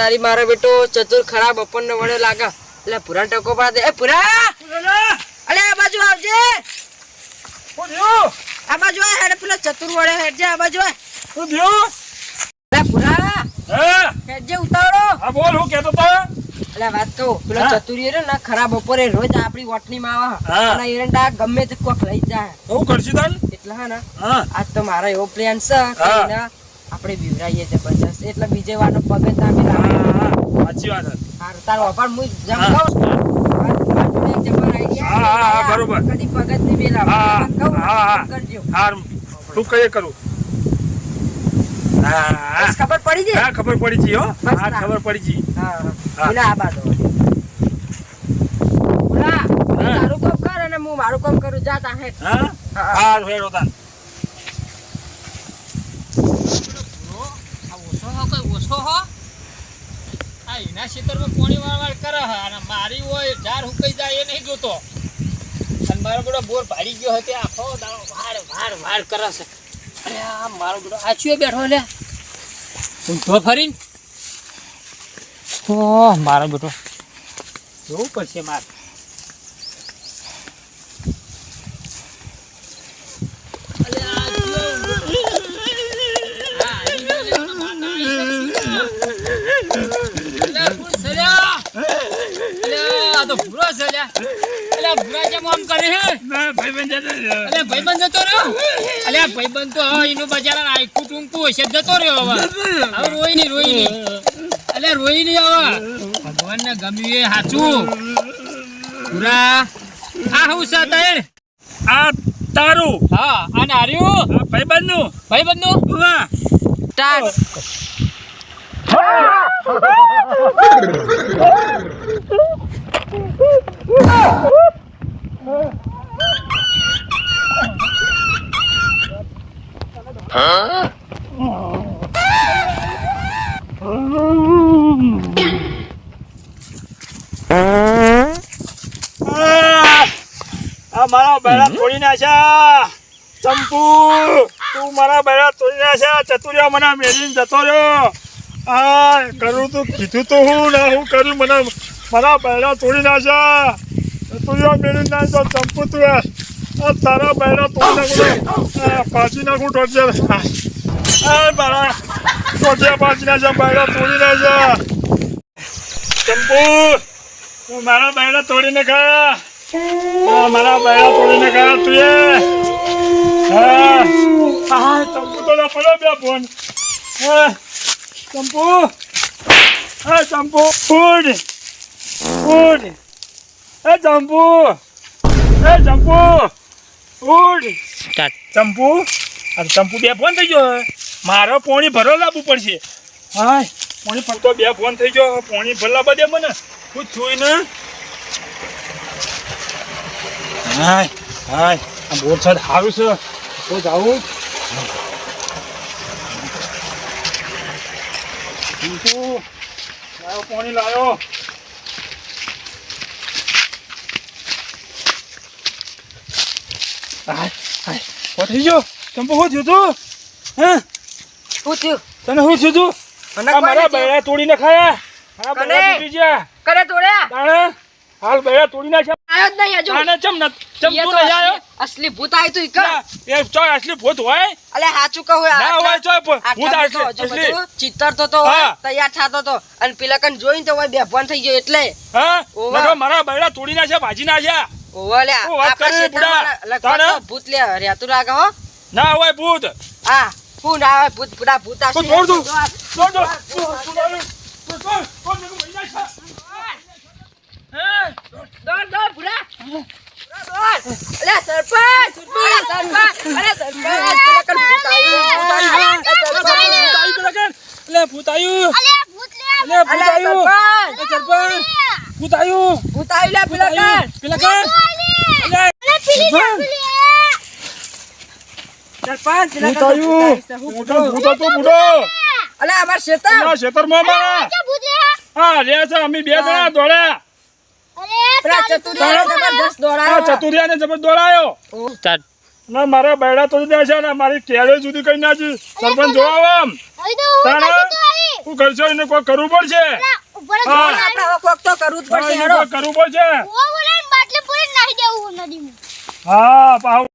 તારી મારો બેટો ચતુર ખરાબ આપણને વડે લાગે એટલે પુરા ટકો પાડે એ પુરા અલે આ બાજુ આવજે આ બાજુ આ હેડ પેલો ચતુર વડે હેડ જે આ બાજુ શું થયું અલે પુરા હેડ જે ઉતારો હા બોલ હું કહેતો તો અલે વાત કહું પેલો ચતુરી રે ને ખરાબ બપોરે રોજ આપણી વોટની માં આવે અને એરંડા ગમે તે કોક લઈ જાય હું કરશી તન એટલે હા ને આજ તો મારો એવો પ્લાન છે કે આપણે બીવરાઈએ જબરજસ્ત એટલે બીજે વારનો પગે તામે લાવે સાચી વાત છે હાર તારો અપાર હું જમ કહું જબર આઈડિયા હા બરોબર કદી પગત ની બેલા હા કરજો હાર તું કઈ કરું બસ ખબર પડી ગઈ હા ખબર પડી ગઈ હો હા ખબર પડી ગઈ હા બોલા આ બાજુ બોલા તારું કામ કર અને હું મારું કામ કરું જા તા હે હા હા હેડો તાન ઓછો હો આ એના ખેતરમાં પાણી વાળવાળ કરે અને મારી હોય ઝાડ હુકાઈ જાય એ નહીં જોતો અને મારો બધો બોર ભાડી ગયો હતો આખો દાડો વાડ કરે છે અરે આ મારો બધો આચીઓ બેઠો લે ઊંધો ફરીને મારો બેટો જોવું પડશે મારે ભાઈબંધ જતો રહ્યો અલ્યા ભાઈબંધ તો એનું બજાર આખું ટૂંકું હશે જતો રહ્યો હવે રોઈ નહીં અલ્યા રોઈ નહીં હવે ભગવાન ને ગમ્યું એ સાચું પૂરા આ હું છે તાર આ તારું હા આ નાર્યું ભાઈબંધ નું વાહ સ્ટાર્ટ મારા બેડા તોડી નાખ્યા ચંપુ તું મારા બેડા તોડી નાખ્યા ચતુરિયા મને મેળીને જતો રહ્યો આ કરું તું કીધું તો હું ના હું કર્યું મને મારા બેડા તોડી નાખ્યા ચતુરિયા મેળીને નાખ્યો ચંપુ તું આ તારા બેડા તોડી નાખું પાછી નાખું ટોટિયા મારા ટોટિયા પાછી નાખ્યા બેડા તોડી નાખ્યા ચંપુ તું મારા બેડા તોડી નાખ્યા મારા બેડા તોડીને ગયા તું હા ચંપુ તો પડ્યો બે ફોન ચંપુ ચંપુ ફૂડ ચંપુ ફૂડ ચંપુ અરે ચંપુ બે ફોન થઈ ગયો મારો પોણી ભરો લાવવું પડશે હા પોણી ફરતો બે ફોન થઈ ગયો પોણી ભરલા બધે મને હું છું ને હાય આ બોર સાઈડ સારું છે તો જાઉં લાયો પાણી લાયો થઈ ગયો ચંપુ શું થયું તું હા શું થયું તને શું થયું તું મારા બેડા તોડીને ખાયા મારા બેડા તૂટી ગયા કરે તોડ્યા તાણે હાલ બેડા તોડી નાખ્યા આયો જ નહીં હજુ આને ચમ તું નહીં આયો અસલી ભૂત આય તું ઈકા એ ચોય અસલી ભૂત હોય અલે સાચું કહું ના હોય ચોય ભૂત અસલી ચિત્તર તો હોય તૈયાર થાતો તો અને પિલકન જોઈને તો હોય બેભાન થઈ ગયો એટલે હા નકો મારા બેડા તોડી નાખ્યા ભાજી નાખ્યા ઓલે આપણે લગભગ ભૂત લે રેતું લાગે હો ના હોય ભૂત હા હું ના હોય ભૂત પૂરા ભૂત આ છોડ દો દોડ ભૂરા અલે સરપંચ ભૂત આવ્યું અલે અમાર ખેતરમાં હા રે છે અમે બે જણા દોડ્યા ચતુરિયા ને જબર દોડાયો ના મારા બેડા તોડી દે છે ને મારી કેળે જુદી કઈ નાખી સરપંચ જોવા આમ શું કરશો એને કોઈ કરવું પડશે ઉપર જ હા. બોલાય. આપણે હવે કોક તો કરવું જ હા, પડશે એને હેડો કોઈ કરવું પડશે ઓ બોલાય બાટલી પૂરી નાખી દેવું નદીમાં. હા પાહુ